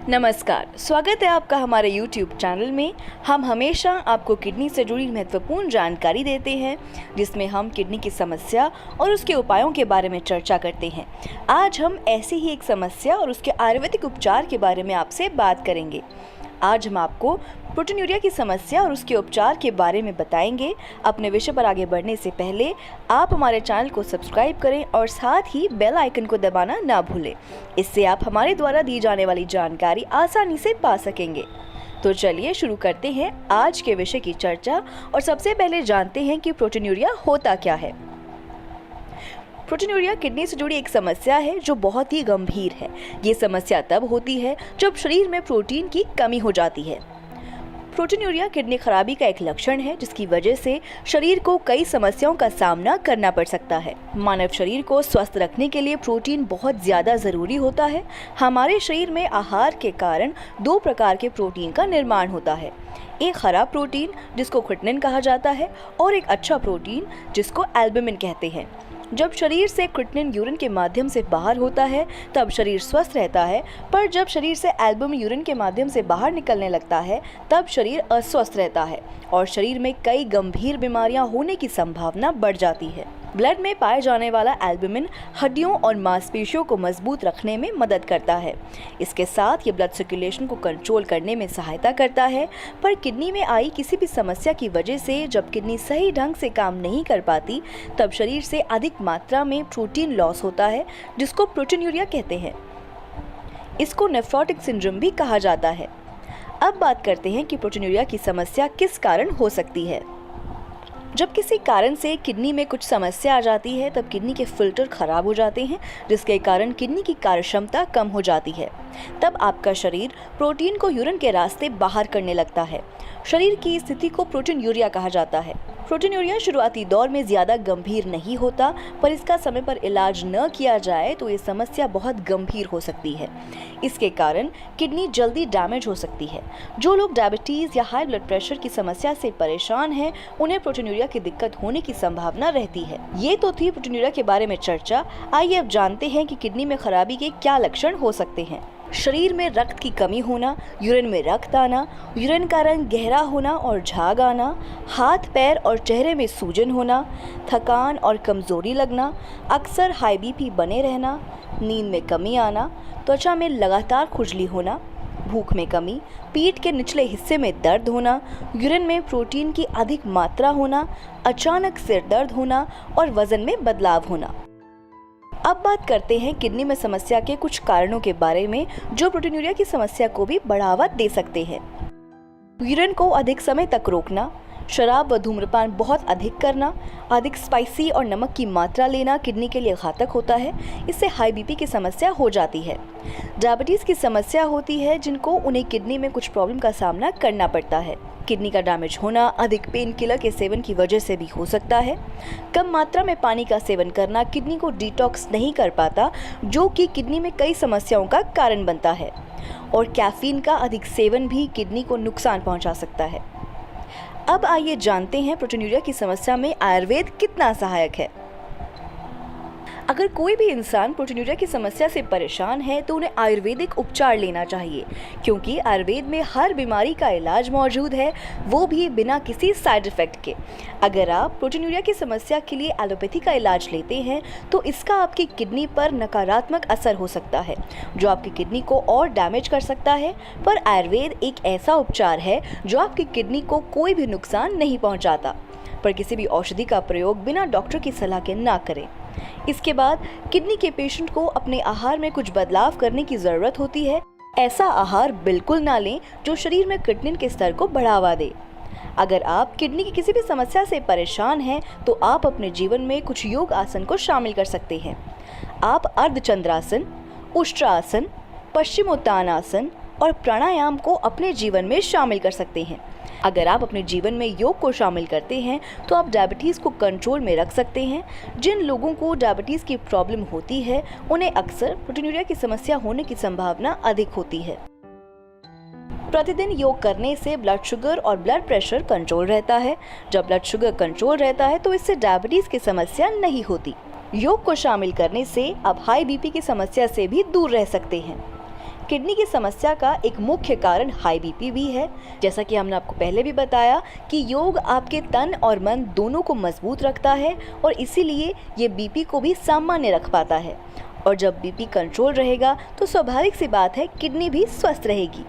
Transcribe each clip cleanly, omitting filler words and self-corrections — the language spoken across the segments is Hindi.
नमस्कार, स्वागत है आपका हमारे YouTube चैनल में। हम हमेशा आपको किडनी से जुड़ी महत्वपूर्ण जानकारी देते हैं, जिसमें हम किडनी की समस्या और उसके उपायों के बारे में चर्चा करते हैं। आज हम ऐसी ही एक समस्या और उसके आयुर्वेदिक उपचार के बारे में आपसे बात करेंगे। आज हम आपको प्रोटीनूरिया की समस्या और उसके उपचार के बारे में बताएंगे। अपने विषय पर आगे बढ़ने से पहले आप हमारे चैनल को सब्सक्राइब करें और साथ ही बेल आइकन को दबाना ना भूलें। इससे आप हमारे द्वारा दी जाने वाली जानकारी आसानी से पा सकेंगे। तो चलिए शुरू करते हैं आज के विषय की चर्चा और सबसे पहले जानते हैं कि प्रोटीनूरिया होता क्या है। प्रोटीनूरिया किडनी से जुड़ी एक समस्या है जो बहुत ही गंभीर है। ये समस्या तब होती है जब शरीर में प्रोटीन की कमी हो जाती है। प्रोटीनूरिया किडनी खराबी का एक लक्षण है जिसकी वजह से शरीर को कई समस्याओं का सामना करना पड़ सकता है। मानव शरीर को स्वस्थ रखने के लिए प्रोटीन बहुत ज्यादा जरूरी होता है। हमारे शरीर में आहार के कारण दो प्रकार के प्रोटीन का निर्माण होता है। एक खराब प्रोटीन जिसको क्रिएटिनिन कहा जाता है और एक अच्छा प्रोटीन जिसको एल्बुमिन कहते हैं। जब शरीर से क्रिएटिनिन यूरिन के माध्यम से बाहर होता है तब शरीर स्वस्थ रहता है, पर जब शरीर से एल्बुमिन यूरिन के माध्यम से बाहर निकलने लगता है तब शरीर अस्वस्थ रहता है और शरीर में कई गंभीर बीमारियां होने की संभावना बढ़ जाती है। ब्लड में पाए जाने वाला एल्बुमिन हड्डियों और मांसपेशियों को मजबूत रखने में मदद करता है। इसके साथ ये ब्लड सर्कुलेशन को कंट्रोल करने में सहायता करता है, पर किडनी में आई किसी भी समस्या की वजह से जब किडनी सही ढंग से काम नहीं कर पाती तब शरीर से अधिक मात्रा में प्रोटीन लॉस होता है, जिसको प्रोटीनूरिया कहते हैं। इसको नेफ्रोटिक सिंड्रोम भी कहा जाता है। अब बात करते हैं कि प्रोटीनूरिया की समस्या किस कारण हो सकती है। जब किसी कारण से किडनी में कुछ समस्या आ जाती है तब किडनी के फिल्टर खराब हो जाते हैं, जिसके कारण किडनी की कार्यक्षमता कम हो जाती है। तब आपका शरीर प्रोटीन को यूरिन के रास्ते बाहर करने लगता है। शरीर की स्थिति को प्रोटीनूरिया कहा जाता है। प्रोटीनूरिया शुरुआती दौर में ज़्यादा गंभीर नहीं होता, पर इसका समय पर इलाज न किया जाए तो ये समस्या बहुत गंभीर हो सकती है। इसके कारण किडनी जल्दी डैमेज हो सकती है। जो लोग डायबिटीज़ या हाई ब्लड प्रेशर की समस्या से परेशान हैं, उन्हें प्रोटीनूरिया की दिक्कत होने की संभावना रहती है। ये तो थी प्रोटीनूरिया के बारे में चर्चा। आइए अब जानते हैं कि किडनी में खराबी के क्या लक्षण हो सकते हैं। शरीर में रक्त की कमी होना, यूरिन में रक्त आना, यूरिन का रंग गहरा होना और झाग आना, हाथ पैर और चेहरे में सूजन होना, थकान और कमजोरी लगना, अक्सर हाई बीपी बने रहना, नींद में कमी आना, त्वचा में लगातार खुजली होना, भूख में कमी, पीठ के निचले हिस्से में दर्द होना, यूरिन में प्रोटीन की अधिक मात्रा होना, अचानक सिर दर्द होना और वजन में बदलाव होना। अब बात करते हैं किडनी में समस्या के कुछ कारणों के बारे में जो प्रोटीनूरिया की समस्या को भी बढ़ावा दे सकते हैं। यूरिन को अधिक समय तक रोकना, शराब व धूम्रपान बहुत अधिक करना, अधिक स्पाइसी और नमक की मात्रा लेना किडनी के लिए घातक होता है। इससे हाई बीपी की समस्या हो जाती है। डायबिटीज़ की समस्या होती है जिनको उन्हें किडनी में कुछ प्रॉब्लम का सामना करना पड़ता है। किडनी का डैमेज होना अधिक पेन किलर के सेवन की वजह से भी हो सकता है। कम मात्रा में पानी का सेवन करना किडनी को डिटॉक्स नहीं कर पाता, जो कि किडनी में कई समस्याओं का कारण बनता है। और कैफीन का अधिक सेवन भी किडनी को नुकसान पहुंचा सकता है। अब आइए जानते हैं प्रोटीनूरिया की समस्या में आयुर्वेद कितना सहायक है। अगर कोई भी इंसान प्रोटीनूरिया की समस्या से परेशान है तो उन्हें आयुर्वेदिक उपचार लेना चाहिए, क्योंकि आयुर्वेद में हर बीमारी का इलाज मौजूद है, वो भी बिना किसी साइड इफेक्ट के। अगर आप प्रोटीनूरिया की समस्या के लिए एलोपैथी का इलाज लेते हैं तो इसका आपकी किडनी पर नकारात्मक असर हो सकता है, जो आपकी किडनी को और डैमेज कर सकता है। पर आयुर्वेद एक ऐसा उपचार है जो आपकी किडनी को कोई भी नुकसान नहीं पहुँचाता। पर किसी भी औषधि का प्रयोग बिना डॉक्टर की सलाह के ना करें। इसके बाद किडनी के पेशेंट को अपने आहार में कुछ बदलाव करने की ज़रूरत होती है। ऐसा आहार बिल्कुल ना लें जो शरीर में क्रिएटिनिन के स्तर को बढ़ावा दे। अगर आप किडनी की किसी भी समस्या से परेशान हैं तो आप अपने जीवन में कुछ योग आसन को शामिल कर सकते हैं। आप अर्धचंद्रासन, उष्ट्रासन, पश्चिमोत्तानासन और प्राणायाम को अपने जीवन में शामिल कर सकते हैं। अगर आप अपने जीवन में योग को शामिल करते हैं तो आप डायबिटीज़ को कंट्रोल में रख सकते हैं। जिन लोगों को डायबिटीज़ की प्रॉब्लम होती है उन्हें अक्सर प्रोटीनूरिया की समस्या होने की संभावना अधिक होती है। प्रतिदिन योग करने से ब्लड शुगर और ब्लड प्रेशर कंट्रोल रहता है। जब ब्लड शुगर कंट्रोल रहता है तो इससे डायबिटीज़ की समस्या नहीं होती। योग को शामिल करने से आप हाई बीपी की समस्या से भी दूर रह सकते हैं। किडनी की समस्या का एक मुख्य कारण हाई बीपी भी है। जैसा कि हमने आपको पहले भी बताया कि योग आपके तन और मन दोनों को मजबूत रखता है और इसीलिए ये बीपी को भी सामान्य रख पाता है। और जब बीपी कंट्रोल रहेगा तो स्वाभाविक सी बात है किडनी भी स्वस्थ रहेगी।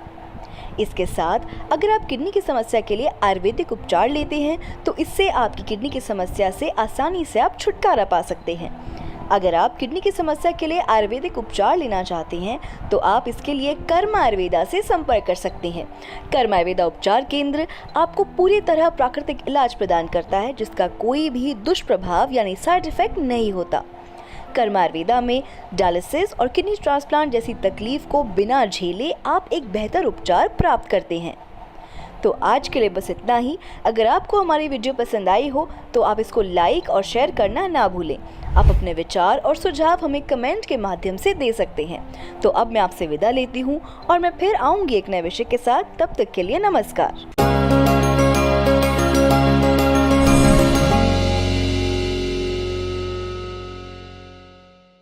इसके साथ अगर आप किडनी की समस्या के लिए आयुर्वेदिक उपचार लेते हैं तो इससे आपकी किडनी की समस्या से आसानी से आप छुटकारा पा सकते हैं। अगर आप किडनी की समस्या के लिए आयुर्वेदिक उपचार लेना चाहते हैं तो आप इसके लिए कर्म आयुर्वेदा से संपर्क कर सकते हैं। कर्म आयुर्वेदा उपचार केंद्र आपको पूरी तरह प्राकृतिक इलाज प्रदान करता है जिसका कोई भी दुष्प्रभाव यानी साइड इफेक्ट नहीं होता। कर्म आयुर्वेदा में डायलिसिस और किडनी ट्रांसप्लांट जैसी तकलीफ को बिना झेले आप एक बेहतर उपचार प्राप्त करते हैं। तो आज के लिए बस इतना ही। अगर आपको हमारी वीडियो पसंद आई हो तो आप इसको लाइक और शेयर करना ना भूलें। आप अपने विचार और सुझाव हमें कमेंट के माध्यम से दे सकते हैं। तो अब मैं आपसे विदा लेती हूँ और मैं फिर आऊँगी एक नए विषय के साथ। तब तक के लिए नमस्कार।